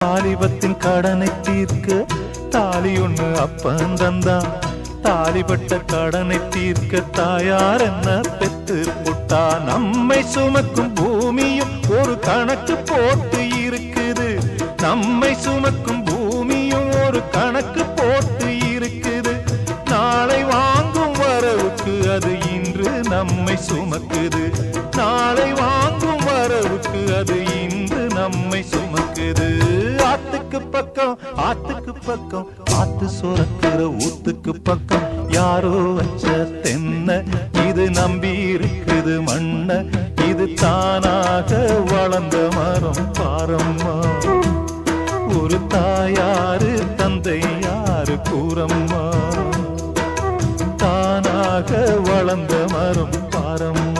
வாலிபத்தின் கடனை தீர்க்க தாலி ஒண்ணு அப்பன் தந்தான். தாலிபட்ட கடனை தீர்க்க தாயார் என்ன பெத்து புட்டா. நம்மை சுமக்கும் பூமியும் ஒரு கணக்கு போட்டு இருக்குது. நம்மை சுமக்கும் பூமியும் ஒரு கணக்கு போட்டு இருக்குது. நாளை வாங்கும் வரவுக்கு அது இன்று நம்மை சுமக்குது. நாளை வாங்கும் வரவுக்கு அது இன்று நம்மை சுமக்குது. ஆத்துக்கு பக்கம் ஆத்துக்கு பக்கம் ஆத்து சுரக்கிற ஊத்துக்கு பக்கம் யாரோ வச்ச தென்ன இது நம்பி இருக்குது மண்ண. இது தானாக வளர்ந்த மரம் பாரம்மா. ஒரு தாயாரு தந்தை யாரு கூறம்மா. தானாக வளர்ந்த மரம் பாரம்மா.